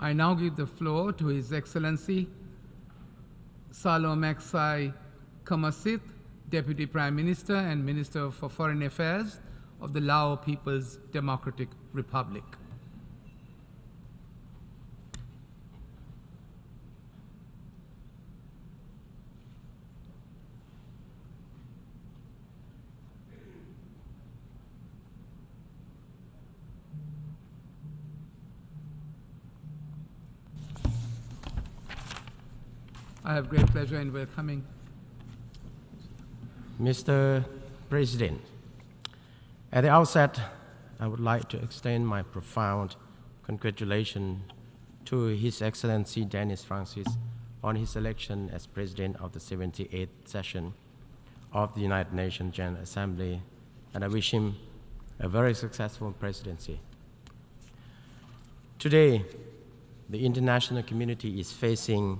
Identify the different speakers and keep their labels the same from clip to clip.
Speaker 1: I now give the floor to His Excellency Salomaksai Kamasit, Deputy Prime Minister and Minister for Foreign Affairs of the Laos People's Democratic Republic. I have great pleasure in welcoming
Speaker 2: Mr. President. At the outset, I would like to extend my profound congratulations to His Excellency Dennis Francis on his election as President of the 78th session of the United Nations General Assembly, and I wish him a very successful presidency. Today, the international community is facing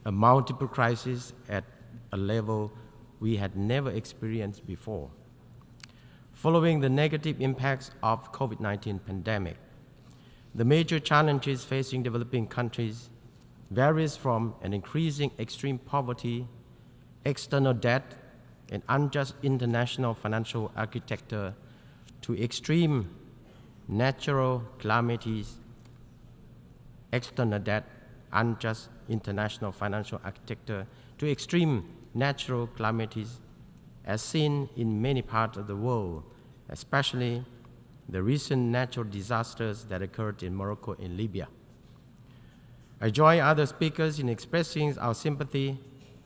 Speaker 2: a multiple crisis at a level we had never experienced before. Following the negative impacts of COVID-19 pandemic, the major challenges facing developing countries varies from an increasing extreme poverty, external debt, and unjust international financial architecture to extreme natural calamities, external debt, unjust international financial architecture to extreme natural calamities as seen in many parts of the world, especially the recent natural disasters that occurred in Morocco and Libya. I join other speakers in expressing our sympathy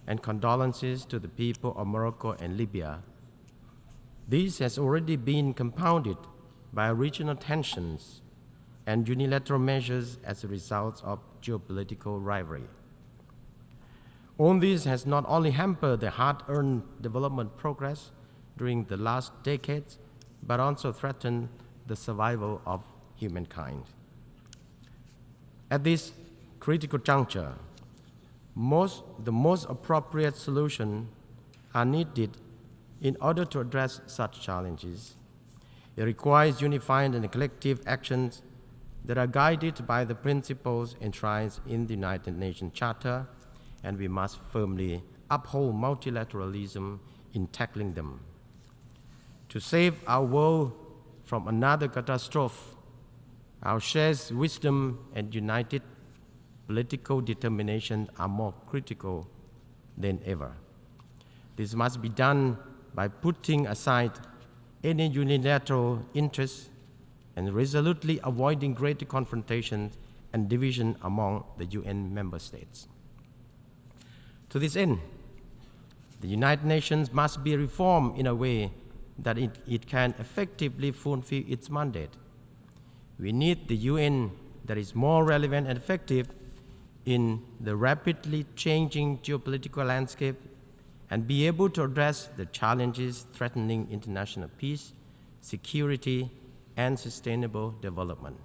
Speaker 2: and condolences to the people of Morocco and Libya. This has already been compounded by regional tensions and unilateral measures as a result of geopolitical rivalry. All this has not only hampered the hard-earned development progress during the last decades, but also threatened the survival of humankind. At this critical juncture, the most appropriate solutions are needed in order to address such challenges. It requires unified and collective actions that are guided by the principles enshrined in the United Nations Charter, and we must firmly uphold multilateralism in tackling them. To save our world from another catastrophe, our shared wisdom and united political determination are more critical than ever. This must be done by putting aside any unilateral interests and resolutely avoiding greater confrontation and division among the UN member states. To this end, the United Nations must be reformed in a way that it can effectively fulfill its mandate. We need the UN that is more relevant and effective in the rapidly changing geopolitical landscape and be able to address the challenges threatening international peace, security, and sustainable development.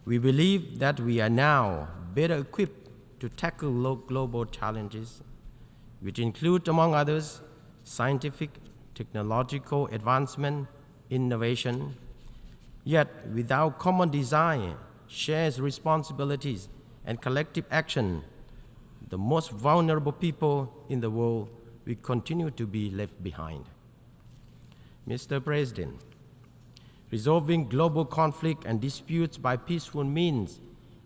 Speaker 2: We believe that we are now better equipped to tackle global challenges, which include, among others, scientific, technological advancement, innovation. Yet, without common design, shared responsibilities, and collective action, the most vulnerable people in the world will continue to be left behind. Mr. President, resolving global conflict and disputes by peaceful means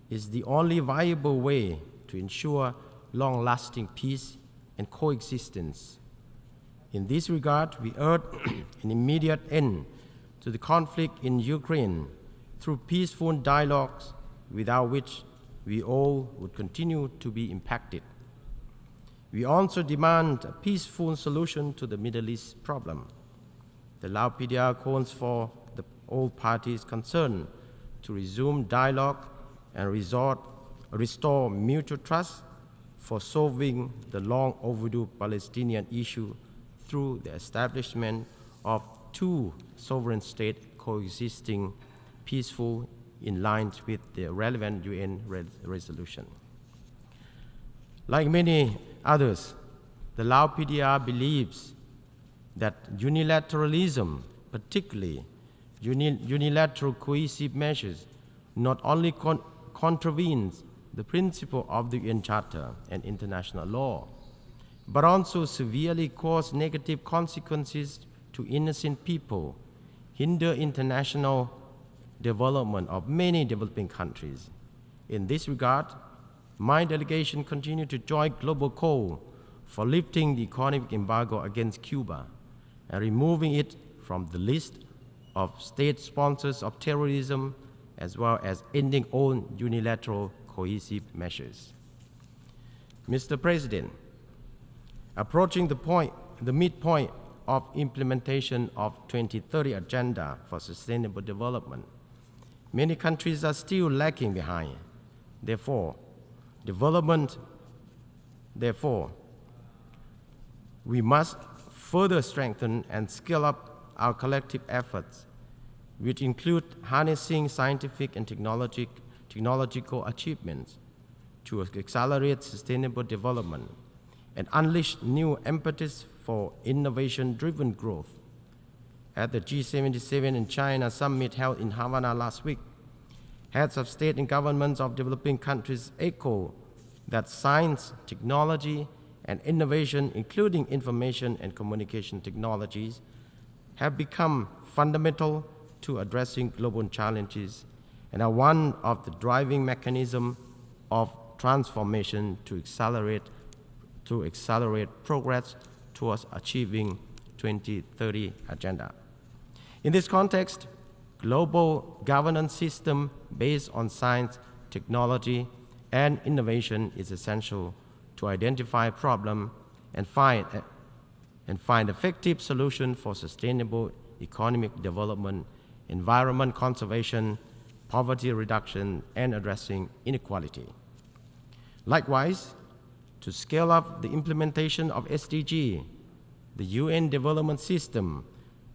Speaker 2: is the only viable way to ensure long-lasting peace and coexistence. In this regard, we urge an immediate end to the conflict in Ukraine through peaceful dialogues, without which we all would continue to be impacted. We also demand a peaceful solution to the Middle East problem. The Laos PDR calls for all parties concerned to resume dialogue and restore mutual trust for solving the long overdue Palestinian issue through the establishment of two sovereign states coexisting peaceful in line with the relevant UN resolution. Like many others, the Laos PDR believes that unilateralism, particularly unilateral coercive measures, not only contravenes the principle of the UN Charter and international law, but also severely cause negative consequences to innocent people, hinder international development of many developing countries. In this regard, my delegation continues to join global call for lifting the economic embargo against Cuba and removing it from the list of state sponsors of terrorism, as well as ending all unilateral cohesive measures. Mr. President, approaching the midpoint of implementation of 2030 Agenda for Sustainable Development, many countries are still lagging behind. Therefore, we must further strengthen and scale up our collective efforts, which include harnessing scientific and technological achievements to accelerate sustainable development and unleash new impetus for innovation-driven growth. At the G77 in China summit held in Havana last week, heads of state and governments of developing countries echo that science, technology, and innovation, including information and communication technologies, have become fundamental to addressing global challenges and are one of the driving mechanisms of transformation to accelerate progress towards achieving 2030 Agenda. In this context, global governance system based on science, technology, and innovation is essential to identify problems and find effective solutions for sustainable economic development, environment conservation, poverty reduction, and addressing inequality. Likewise, to scale up the implementation of SDG, the UN development system,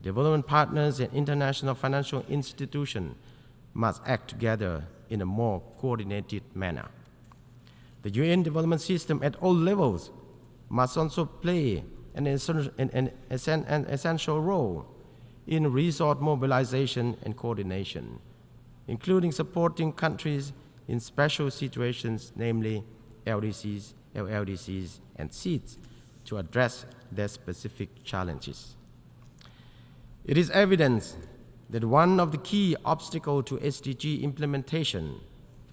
Speaker 2: development partners, and international financial institutions must act together in a more coordinated manner. The UN development system at all levels must also play an essential role in resource mobilization and coordination, including supporting countries in special situations, namely LDCs, LLDCs, and SEEDs, to address their specific challenges. It is evident that one of the key obstacles to SDG implementation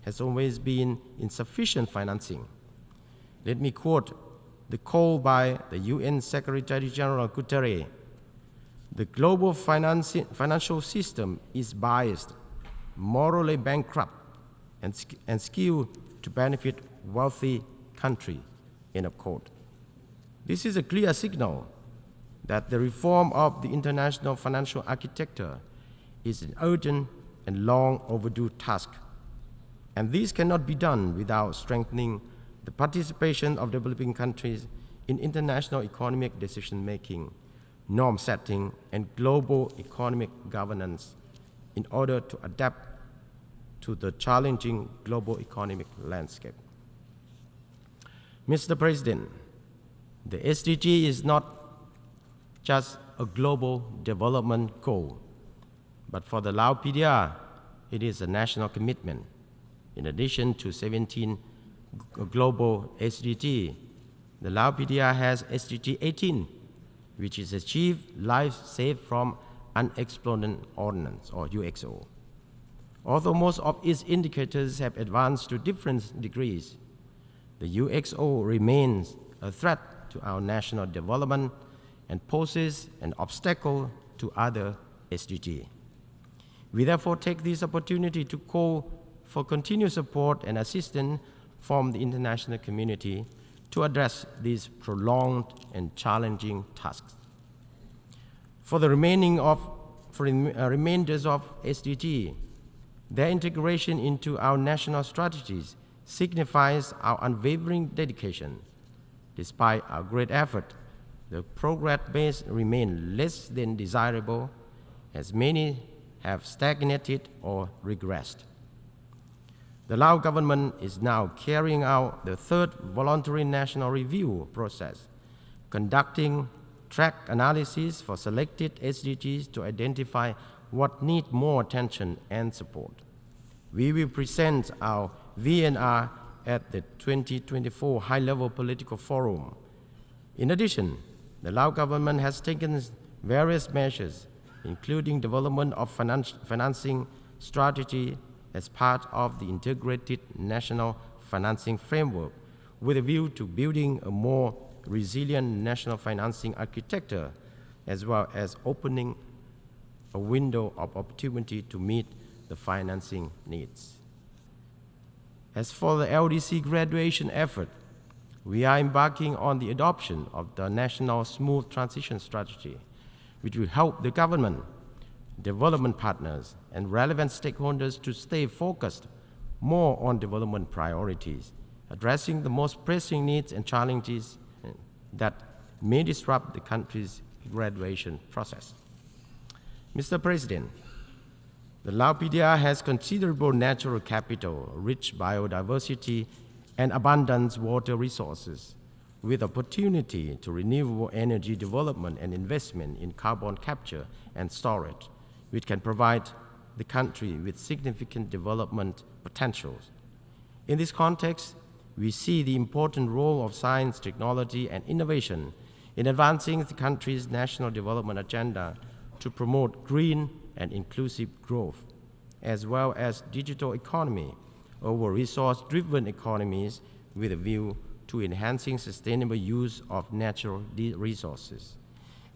Speaker 2: has always been insufficient financing. Let me quote the call by the UN Secretary General Guterres: "The global financial system is biased, morally bankrupt, and skewed to benefit wealthy countries." End of quote. This is a clear signal that the reform of the international financial architecture is an urgent and long overdue task. And this cannot be done without strengthening the participation of developing countries in international economic decision-making, norm setting, and global economic governance in order to adapt to the challenging global economic landscape. Mr. President, the SDG is not just a global development goal, but for the Lao PDR, it is a national commitment. In addition to 17 global SDG, the Lao PDR has SDG 18, which is achieve lives saved from unexploded ordnance, or UXO. Although most of its indicators have advanced to different degrees, the UXO remains a threat to our national development and poses an obstacle to other SDG. We therefore take this opportunity to call for continued support and assistance from the international community to address these prolonged and challenging tasks. For the remainders of SDG, their integration into our national strategies signifies our unwavering dedication. Despite our great effort, the progress base remains less than desirable, as many have stagnated or regressed. The Lao government is now carrying out the third voluntary national review process, conducting track analysis for selected SDGs to identify what need more attention and support. We will present our VNR at the 2024 High-Level Political Forum. In addition, the Lao government has taken various measures, including development of financing strategy as part of the integrated national financing framework, with a view to building a more resilient national financing architecture, as well as opening a window of opportunity to meet the financing needs. As for the LDC graduation effort, we are embarking on the adoption of the National Smooth Transition Strategy, which will help the government, development partners, and relevant stakeholders to stay focused more on development priorities, addressing the most pressing needs and challenges that may disrupt the country's graduation process. Mr. President, the Lao PDR has considerable natural capital, rich biodiversity, and abundant water resources, with opportunity to renewable energy development and investment in carbon capture and storage, which can provide the country with significant development potentials. In this context, we see the important role of science, technology, and innovation in advancing the country's national development agenda to promote green and inclusive growth, as well as digital economy over resource-driven economies with a view to enhancing sustainable use of natural resources.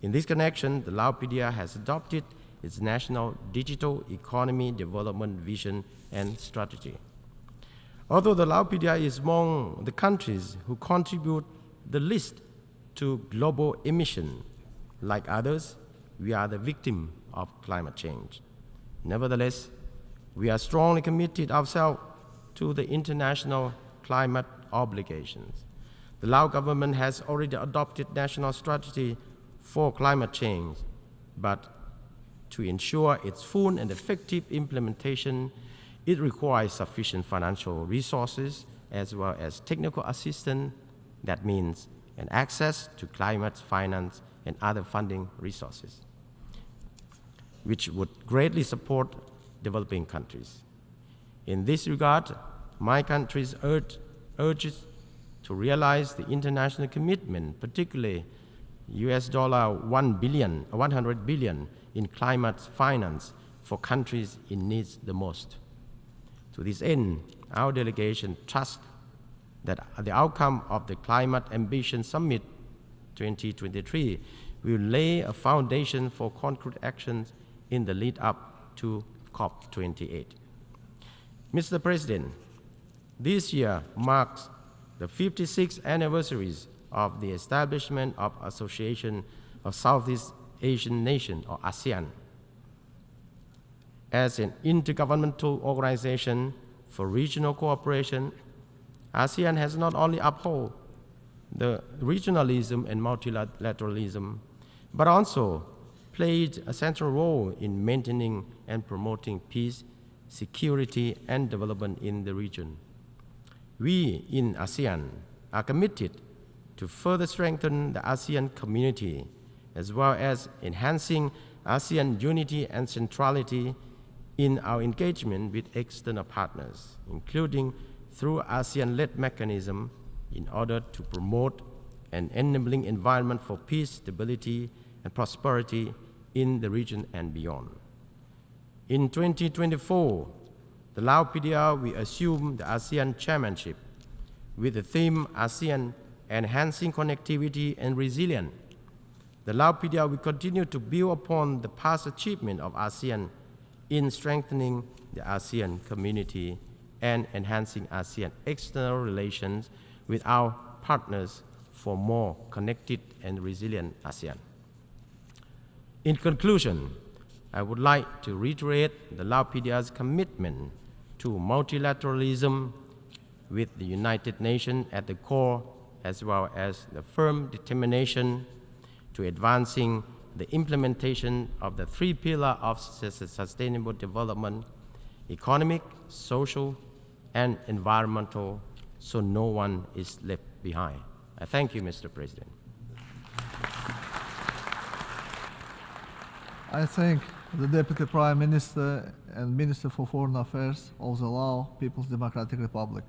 Speaker 2: In this connection, the Lao PDR has adopted its National Digital Economy Development Vision and Strategy. Although the Lao PDR is among the countries who contribute the least to global emission, like others, we are the victim of climate change. Nevertheless, we are strongly committed ourselves to the international climate obligations. The Lao government has already adopted national strategy for climate change, but to ensure its full and effective implementation, it requires sufficient financial resources as well as technical assistance, that means, and access to climate finance and other funding resources, which would greatly support developing countries. In this regard, my country urges to realize the international commitment, particularly $100 billion in climate finance for countries in need the most. To this end, our delegation trusts that the outcome of the Climate Ambition Summit 2023 will lay a foundation for concrete actions in the lead up to COP28. Mr. President, this year marks the 56th anniversary of the establishment of Association of Southeast Asian Nations, or ASEAN. As an intergovernmental organization for regional cooperation, ASEAN has not only upheld the regionalism and multilateralism, but also played a central role in maintaining and promoting peace, security, and development in the region. We in ASEAN are committed to further strengthen the ASEAN community, as well as enhancing ASEAN unity and centrality in our engagement with external partners, including through ASEAN-led mechanism, in order to promote an enabling environment for peace, stability, and prosperity in the region and beyond. In 2024, the Lao PDR will assume the ASEAN chairmanship with the theme ASEAN Enhancing Connectivity and Resilience. The Lao PDR will continue to build upon the past achievement of ASEAN in strengthening the ASEAN community and enhancing ASEAN external relations with our partners for more connected and resilient ASEAN. In conclusion, I would like to reiterate the Lao PDR's commitment to multilateralism with the United Nations at the core, as well as the firm determination to advancing the implementation of the three pillars of sustainable development: economic, social, and environmental, so no one is left behind. I thank you, Mr. President.
Speaker 3: I thank the Deputy Prime Minister and Minister for Foreign Affairs of the Laos People's Democratic Republic.